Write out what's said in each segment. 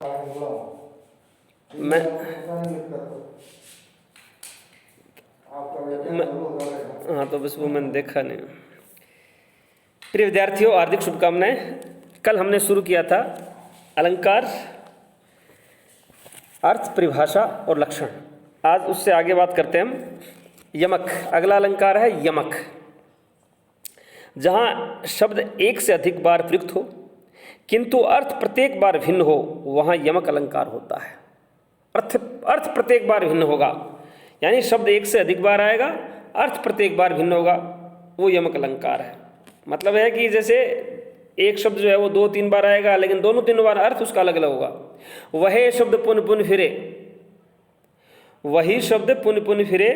मैं हाँ, तो बस वो मैंने देखा नहीं। प्रिय विद्यार्थियों, हार्दिक शुभकामनाएं। कल हमने शुरू किया था अलंकार, अर्थ, परिभाषा और लक्षण। आज उससे आगे बात करते हैं हम यमक। अगला अलंकार है यमक। जहाँ शब्द एक से अधिक बार प्रयुक्त हो किंतु अर्थ प्रत्येक बार भिन्न हो, वहाँ यमक अलंकार होता है। अर्थ प्रत्येक बार भिन्न होगा, यानी शब्द एक से अधिक बार आएगा, अर्थ प्रत्येक बार भिन्न होगा, वो यमक अलंकार है। मतलब है कि जैसे एक शब्द जो है वो 2-3 बार आएगा, लेकिन दोनों 3 बार अर्थ उसका अलग अलग होगा। वह शब्द पुन पुन फिरे, वही शब्द पुन पुन फिरे,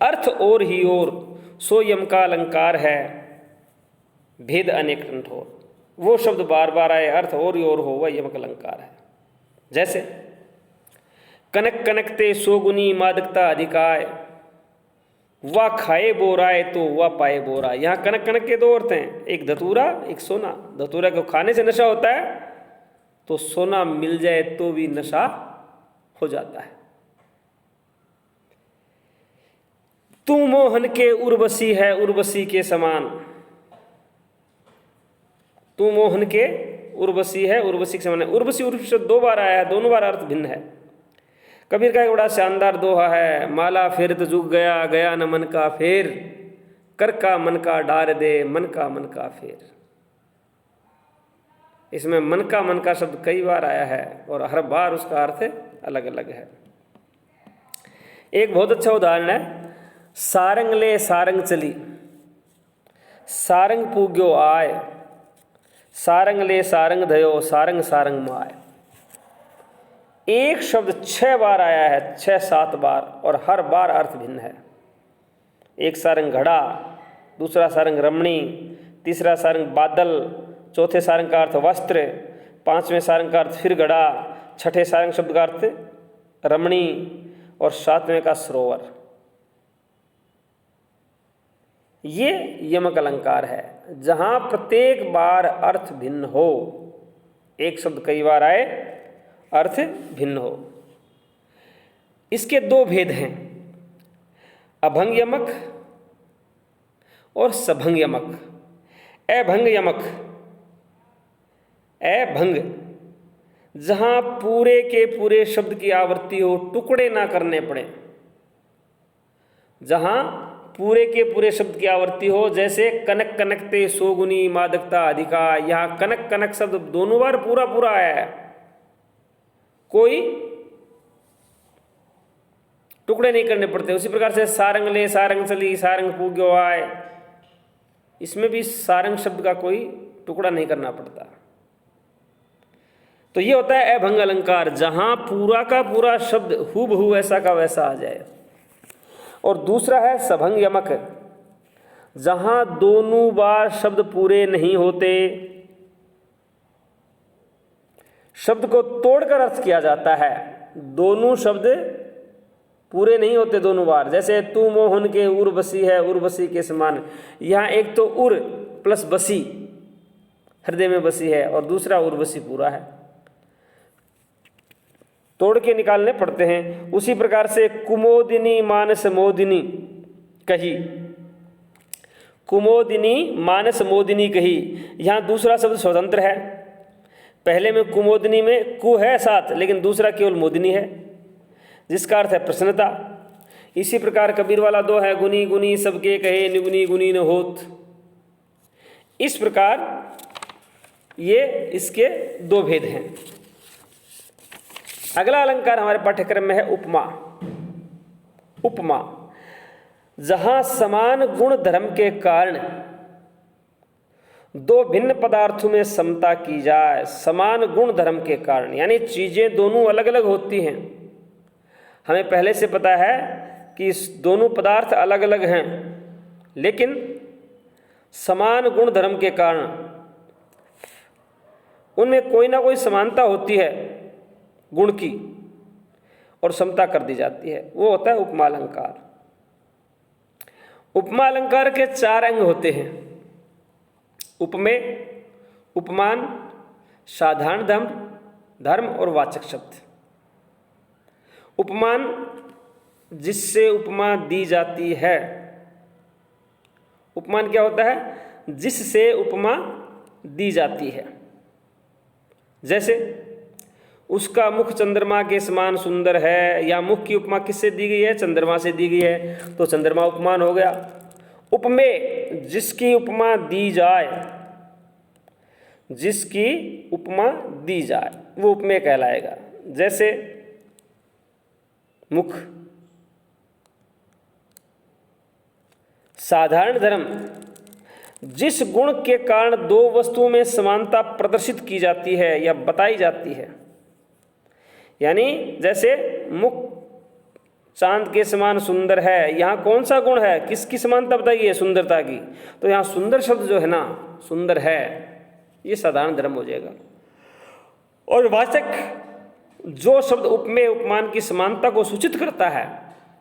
अर्थ और ही और, सो यम का अलंकार है, भेद अनेक ठोर। वो शब्द बार बार आए, अर्थ और ही और हो, वह यमक अलंकार है। जैसे कनक कनकते सोगुनी मादकता अधिकाय, वा खाए बोराए तो वह पाए बोरा। यहाँ कनक कनक के 2 अर्थ हैं, एक धतूरा एक सोना। धतूरा को खाने से नशा होता है, तो सोना मिल जाए तो भी नशा हो जाता है। तू मोहन के उर्वशी है उर्वशी के समान, तू मोहन के उर्वशी है उर्वशी के समान। उर्वशी उर्वशी 2 बार आया है, दोनों बार अर्थ भिन्न है। कबीर का एक बड़ा शानदार दोहा है, माला फेरत जुग गया गया न मन का फेर, कर का मन का डार दे मन का फेर। इसमें मन का शब्द कई बार आया है और हर बार उसका अर्थ अलग अलग है। एक बहुत अच्छा उदाहरण है, सारंग ले सारंग चली, सारंग पूग्यो आय, सारंग ले सारंग धयो, सारंग सारंग माय। एक शब्द 6 बार आया है, 6-7 बार, और हर बार अर्थ भिन्न है। एक सारंग घड़ा, दूसरा सारंग रमणी, तीसरा सारंग बादल, चौथे सारंग का अर्थ वस्त्र, 5वें सारंग का अर्थ फिर घड़ा, 6ठे सारंग शब्द का अर्थ रमणी और 7वें का सरोवर। ये यमक अलंकार है, जहां प्रत्येक बार अर्थ भिन्न हो। एक शब्द कई बार आए, अर्थ भिन्न हो। इसके 2 भेद हैं, अभंग यमक और सभंग यमक। अभंग यमक, अभंग, जहां पूरे के पूरे शब्द की आवृत्ति हो, टुकड़े ना करने पड़े। जहां पूरे के पूरे शब्द की आवृत्ति हो, जैसे कनक कनकते सोगुनी मादकता अधिका। यहाँ कनक कनक शब्द दोनों बार पूरा पूरा आया है, कोई टुकड़े नहीं करने पड़ते। उसी प्रकार से सारंग ले सारंग चली, सारंग पूग्यो आए, इसमें भी सारंग शब्द का कोई टुकड़ा नहीं करना पड़ता। तो ये होता है अभंग अलंकार, जहां पूरा का पूरा शब्द हूबहू ऐसा का वैसा आ जाए। और दूसरा है सभंग यमक, जहां दोनों बार शब्द पूरे नहीं होते, शब्द को तोड़कर अर्थ किया जाता है। दोनों शब्द पूरे नहीं होते दोनों बार। जैसे तू मोहन के उर्वशी है उर्वशी के समान, यहाँ एक तो उर प्लस बसी, हृदय में बसी है, और दूसरा उर्वशी पूरा है, तोड़ के निकालने पड़ते हैं। उसी प्रकार से कुमोदिनी मानस मोदिनी कही, कुमोदिनी मानस मोदिनी कही, यहाँ दूसरा शब्द स्वतंत्र है। पहले में कुमोदिनी में कु है साथ, लेकिन दूसरा केवल मोदिनी है, जिसका अर्थ है प्रसन्नता। इसी प्रकार कबीर वाला 2 है, गुनी गुनी सबके कहे निगुनी गुनी न होत। इस प्रकार ये इसके 2 भेद हैं। अगला अलंकार हमारे पाठ्यक्रम में है उपमा। उपमा, जहां समान गुण धर्म के कारण 2 भिन्न पदार्थों में समता की जाए। समान गुण धर्म के कारण, यानी चीजें दोनों अलग अलग होती हैं। हमें पहले से पता है कि दोनों पदार्थ अलग अलग हैं, लेकिन समान गुण धर्म के कारण उनमें कोई ना कोई समानता होती है गुण की, और समता कर दी जाती है। वो होता है उपमा अलंकार। उपमा अलंकार के 4 अंग होते हैं, उपमेय, उपमान, साधारण धर्म, धर्म और वाचक शब्द। उपमान जिससे उपमा दी जाती है। उपमान क्या होता है? जिससे उपमा दी जाती है। जैसे उसका मुख चंद्रमा के समान सुंदर है, या मुख की उपमा किससे दी गई है? चंद्रमा से दी गई है, तो चंद्रमा उपमान हो गया। उपमेय जिसकी उपमा दी जाए, जिसकी उपमा दी जाए वो उपमेय कहलाएगा। जैसे मुख। साधारण धर्म जिस गुण के कारण दो वस्तुओं में समानता प्रदर्शित की जाती है या बताई जाती है। यानी जैसे मुख चांद के समान सुंदर है, यहाँ कौन सा गुण है? किसकी समानता बताई है? सुंदरता की। तो यहाँ सुंदर शब्द जो है ना, सुंदर है, ये साधारण धर्म हो जाएगा। और वाचक जो शब्द उपमेय उपमान की समानता को सूचित करता है,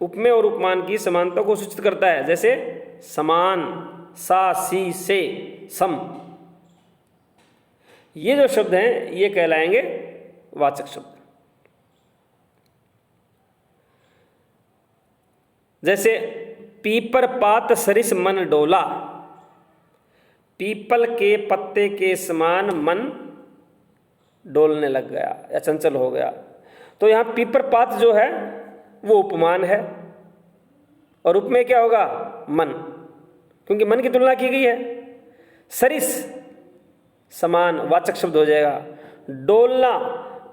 उपमेय और उपमान की समानता को सूचित करता है। जैसे समान, सा, सी, से, सम, ये जो शब्द हैं ये कहलाएंगे वाचक शब्द। जैसे पीपर पात सरिस मन डोला, पीपल के पत्ते के समान मन डोलने लग गया या चंचल हो गया। तो यहाँ पीपर पात जो है वो उपमान है, और उपमेय क्या होगा? मन, क्योंकि मन की तुलना की गई है। सरिस समान, वाचक शब्द हो जाएगा। डोलना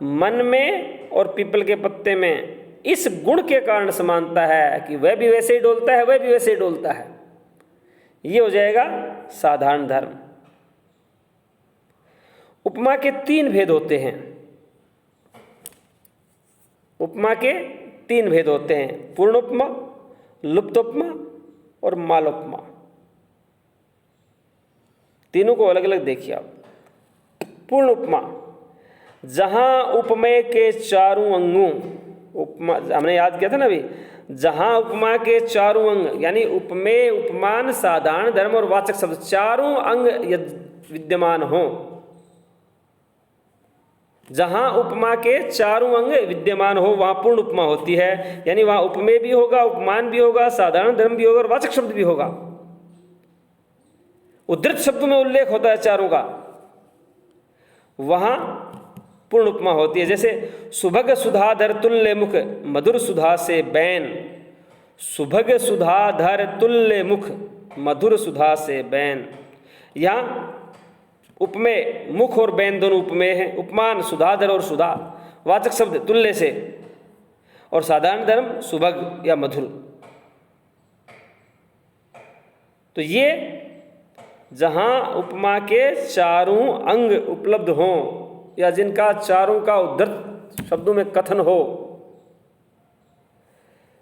मन में और पीपल के पत्ते में इस गुण के कारण समानता है कि वह भी वैसे ही डोलता है, वह भी वैसे ही डोलता है, ये हो जाएगा साधारण धर्म। उपमा के 3 भेद होते हैं। उपमा के 3 भेद होते हैं: पूर्ण उपमा, लुप्त उपमा और मालोपमा। तीनों को अलग अलग देखिए आप। पूर्ण उपमा, जहां उपमेय के चारों अंगों, उपमा हमने याद किया था ना अभी, जहां उपमा के चारों अंग यानी उपमेय, उपमान, साधारण धर्म और वाचक शब्द चारों अंग विद्यमान हो, जहां उपमा के चारों अंग विद्यमान हो वहां पूर्ण उपमा होती है। यानी वहां उपमेय भी होगा, उपमान भी होगा, साधारण धर्म भी होगा और वाचक शब्द भी होगा। उद्धृत शब्दों में उल्लेख होता है चारों का, वहां पूर्ण उपमा होती है। जैसे सुभग सुधाधर तुल्य मुख, मधुर सुधा से बैन। सुभग सुधाधर तुल्य मुख, मधुर सुधा से बैन। यहाँ उपमेय मुख और बैन दोनों उपमेय हैं। उपमान सुधाधर और सुधा, वाचक शब्द तुल्य से, और साधारण धर्म सुभग या मधुर। तो ये जहां उपमा के चारों अंग उपलब्ध हों या जिनका चारों का उद्धृत शब्दों में कथन हो।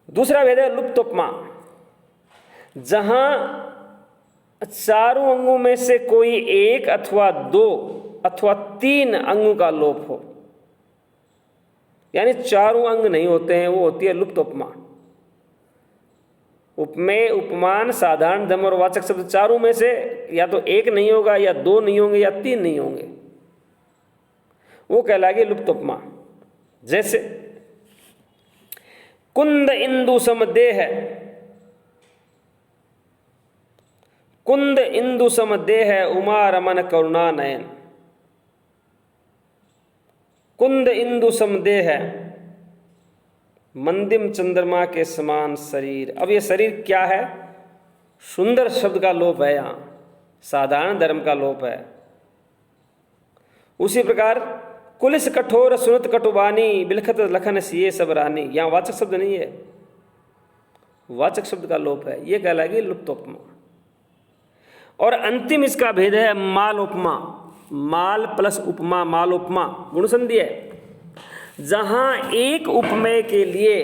दूसरा भेद है लुप्त उपमा, जहां चारों अंगों में से कोई एक अथवा 2 अथवा 3 अंगों का लोप हो, यानी चारों अंग नहीं होते हैं, वो होती है लुप्त उपमा। उपमेय, उपमान, साधारण धर्म और वाचक शब्द चारों में से या तो 1 नहीं होगा, या 2 नहीं होंगे, या 3 नहीं होंगे, वो कहलाएगी लुप्त उपमा। जैसे कुंद इंदु सम देह, कुंद इंदु सम देह उमा रमन करुणा नयन। कुंद इंदु सम देह, मंदिम चंद्रमा के समान शरीर। अब ये शरीर क्या है? सुंदर शब्द का लोप है, यहाँ साधारण धर्म का लोप है। उसी प्रकार कुलिस कठोर सुनत कटुबानी, बिलखत लखन सिए सब रानी। यहाँ वाचक शब्द नहीं है, वाचक शब्द का लोप है, ये कहलाएगी लुप्त उपमा। और अंतिम इसका भेद है माल उपमा। माल प्लस उपमा, माल उपमा गुण संधि है। जहां एक उपमेय के लिए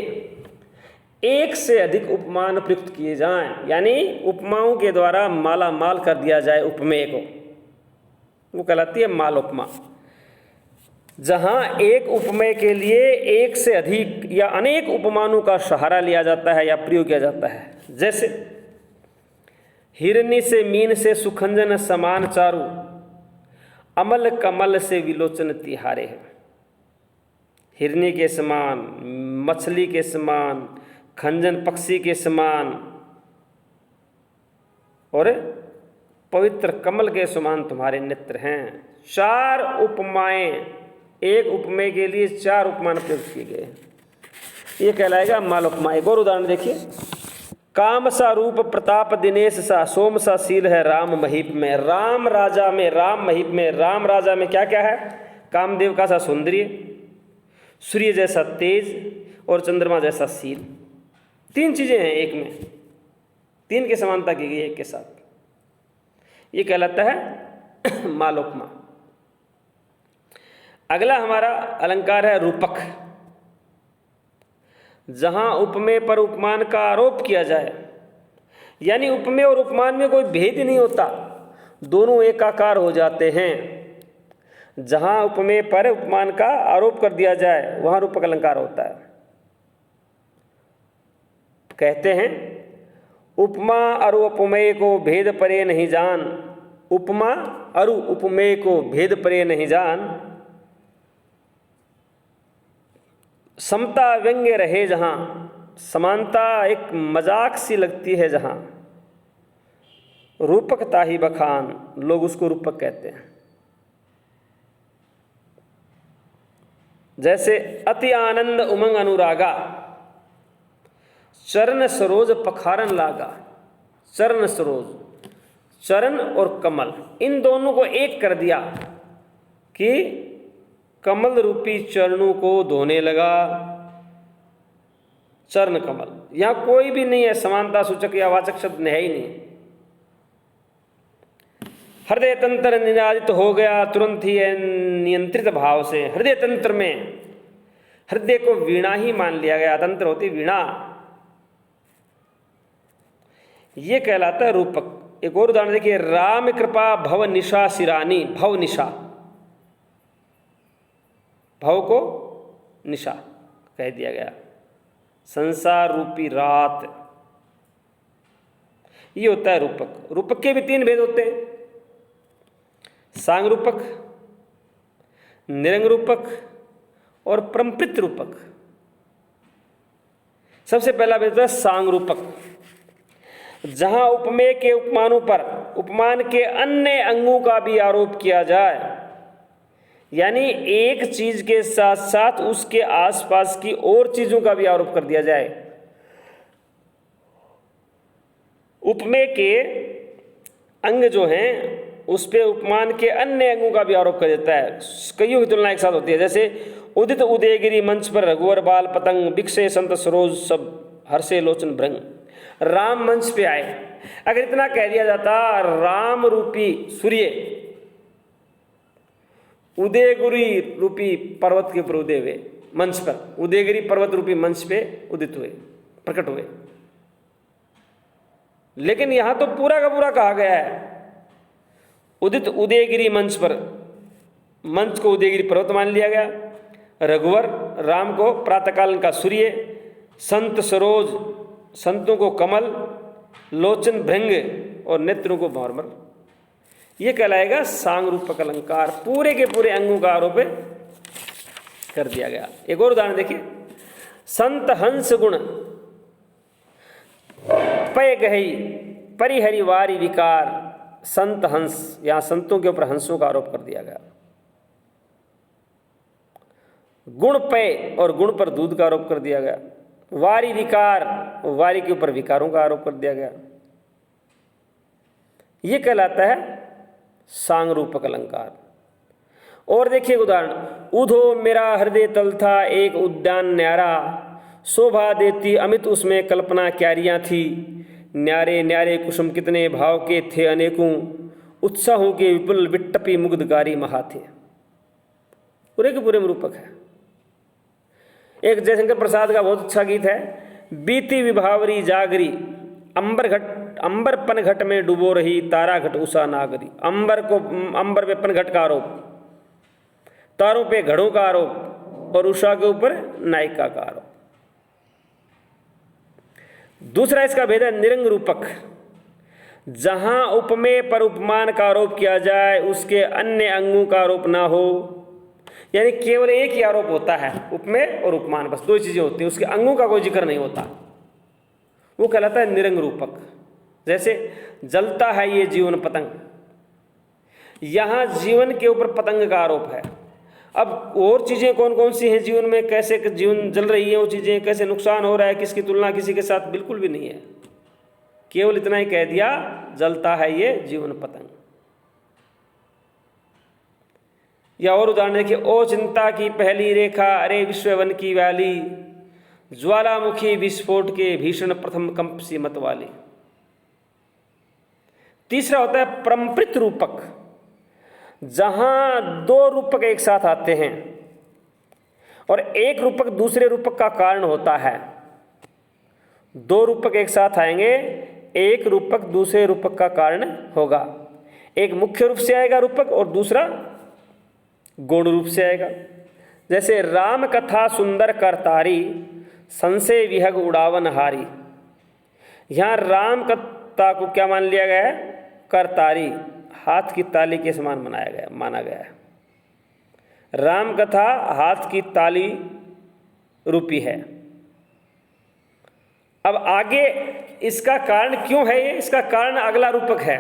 1 से अधिक उपमान प्रयुक्त किए जाएं, यानी उपमाओं के द्वारा माला माल कर दिया जाए उपमेय को, वो कहलाती है माल उपमा। जहां एक उपमेय के लिए 1 से अधिक या अनेक उपमानों का सहारा लिया जाता है या प्रयोग किया जाता है। जैसे हिरनी से मीन से सुखंजन समान चारु, अमल कमल से विलोचन तिहारे है। हिरनी के समान, मछली के समान, खंजन पक्षी के समान और पवित्र कमल के समान तुम्हारे नेत्र हैं। 4 उपमाएं, एक उपमेय के लिए 4 उपमान प्रयुक्त किए गए। ये कहलाएगा माल उपमा। एक और उदाहरण देखिए, काम सा रूप प्रताप दिनेश सा, सोम सा शील है राम महीप में। राम राजा में, राम महीप में, राम राजा में क्या क्या है? कामदेव का सा सौंदर्य, सूर्य जैसा तेज और चंद्रमा जैसा शील। 3 चीजें हैं एक में, 3 की समानता की गई एक के साथ। ये कहलाता है मालोपमा। अगला हमारा अलंकार है रूपक। जहां उपमेय पर उपमान का आरोप किया जाए, यानी उपमेय और उपमान में कोई भेद नहीं होता, दोनों एकाकार हो जाते हैं। जहां उपमेय पर उपमान का आरोप कर दिया जाए वहां रूपक अलंकार होता है। कहते हैं उपमा अरु उपमेय को भेद परे नहीं जान। उपमा अरु उपमेय को भेद परे नहीं जान। समता व्यंग्य रहे जहां, समानता एक मजाक सी लगती है जहां, रूपकता ही बखान, लोग उसको रूपक कहते हैं। जैसे अति आनंद उमंग अनुरागा, चरण सरोज पखारन लागा। चरण सरोज, चरण और कमल, इन दोनों को एक कर दिया कि कमल रूपी चरणों को धोने लगा। चरण कमल, यहां कोई भी नहीं है समानता सूचक या वाचक शब्द है ही नहीं। हृदय तंत्र निराजित हो गया तुरंत ही नियंत्रित भाव से। हृदय तंत्र में हृदय को वीणा ही मान लिया गया, तंत्र होती वीणा। ये कहलाता है रूपक। एक और उदाहरण देखिए, राम कृपा भव निशा सिरानी। भव निशा, भव को निशा कह दिया गया, संसार रूपी रात। ये होता है रूपक। रूपक के भी 3 भेद होते हैं, सांग रूपक, निरंग रूपक और परंपरित रूपक। सबसे पहला भेद है सांग रूपक। जहां उपमेय के उपमानों पर उपमान के अन्य अंगों का भी आरोप किया जाए, यानी एक चीज के साथ साथ उसके आसपास की और चीजों का भी आरोप कर दिया जाए। उपमेय के अंग जो हैं उस पे उपमान के अन्य अंगों का भी आरोप कर देता है। कईयों की तुलना एक साथ होती है। जैसे उदित उदयगिरी मंच पर रघुवर बाल पतंग, बिकसे संत सरोज सब हर्षे लोचन भृंग। राम मंच पे आए, अगर इतना कह दिया जाता राम रूपी सूर्य उदयगिरी रूपी पर्वत के ऊपर उदय हुए, मंच पर उदयगिरी पर्वत रूपी मंच पे उदित हुए, प्रकट हुए। लेकिन यहां तो पूरा का पूरा कहा गया है उदित उदयगिरी मंच पर। मंच को उदयगिरी पर्वत मान लिया गया, रघुवर राम को प्रातःकाल का सूर्य, संत सरोज संतों को कमल, लोचन भृंग और नेत्रों को भौरमर। ये कहलाएगा सांग रूपक अलंकार। पूरे के पूरे अंगों का आरोप कर दिया गया। एक और उदाहरण देखिए, संत हंस गुण पय गही परिहरि वारी विकार। संत हंस, यहां संतों के ऊपर हंसों का आरोप कर दिया गया। गुण पय और गुण पर दूध का आरोप कर दिया गया। वारी विकार, वारी के ऊपर विकारों का आरोप कर दिया गया। यह कहलाता है सांग रूपक अलंकार। और देखिए उदाहरण, उधो मेरा हृदय तल था एक उद्यान न्यारा, शोभा देती अमित उसमें कल्पना क्यारियां थी। न्यारे न्यारे कुसुम कितने भाव के थे अनेकों, उत्साहों के विपुल विट्टपी मुग्धकारी महा थे। पूरे के पूरे में रूपक है। एक जयशंकर प्रसाद का बहुत अच्छा गीत है, बीती विभावरी जागरी, अंबर पन घट में डूबो रही तारा घट उषा नागरी। अंबर पे पन घट का आरोप, तारों पे घड़ों का आरोप और उषा के ऊपर नायिका का आरोप। दूसरा इसका भेद है निरंग रूपक। जहां उपमेय पर उपमान का आरोप किया जाए उसके अन्य अंगों का आरोप ना हो, यानी केवल एक ही आरोप होता है, उपमेय और उपमान, बस दो चीजें होती हैं, उसके अंगों का कोई जिक्र नहीं होता, वो कहलाता है निरंग रूपक। जैसे जलता है ये जीवन पतंग, यहां जीवन के ऊपर पतंग का आरोप है। अब और चीजें कौन कौन सी हैं जीवन में, कैसे जीवन जल रही है वो चीजें, कैसे नुकसान हो रहा है, किसकी तुलना किसी के साथ, बिल्कुल भी नहीं है। केवल इतना ही कह दिया, जलता है ये जीवन पतंग। या और उदाहरण देखिए, ओ चिंता की पहली रेखा, अरे विश्ववन की वाली, ज्वालामुखी विस्फोट के भीषण प्रथम कंप सी मत वाली। तीसरा होता है परंपरित रूपक, जहां दो रूपक एक साथ आते हैं और एक रूपक दूसरे रूपक का कारण होता है। दो रूपक एक साथ आएंगे, एक रूपक दूसरे रूपक का कारण होगा। एक मुख्य रूप से आएगा रूपक और दूसरा गौण रूप से आएगा। जैसे राम कथा सुंदर करतारी, संशय विहग उड़ावन हारी। यहां राम कथा को क्या मान लिया गया है? करतारी, हाथ की ताली के समान माना गया है। राम कथा हाथ की ताली रूपी है। अब आगे इसका कारण क्यों है ये? इसका कारण अगला रूपक है,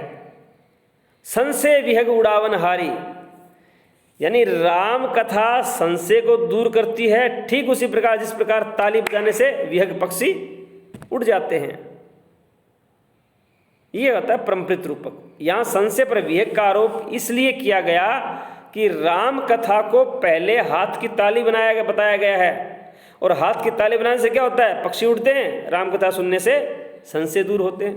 संशय विहग उड़ावन हारी। यानी राम कथा संशय को दूर करती है, ठीक उसी प्रकार जिस प्रकार ताली बजाने से विहग पक्षी उड़ जाते हैं। यह होता है परंपरित रूपक। यहां संशय पर विहग का आरोप इसलिए किया गया कि राम कथा को पहले हाथ की ताली बताया गया है, और हाथ की ताली बनाने से क्या होता है? पक्षी उड़ते हैं, राम कथा सुनने से संशय दूर होते हैं।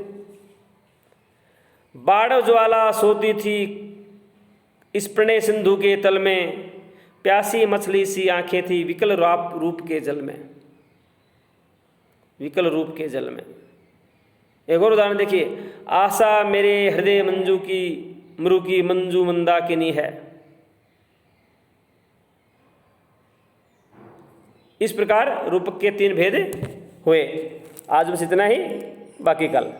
बाढ़ ज्वाला सोती थी इस प्रणय सिंधु के तल में, प्यासी मछली सी आंखें थी विकल रूप के जल में, विकल रूप के जल में। एक और उदाहरण देखिए, आशा मेरे हृदय मंजू की मृु की मंजू मंदाकिनी है। इस प्रकार रूपक के तीन भेद हुए। आज बस इतना ही, बाकी कल।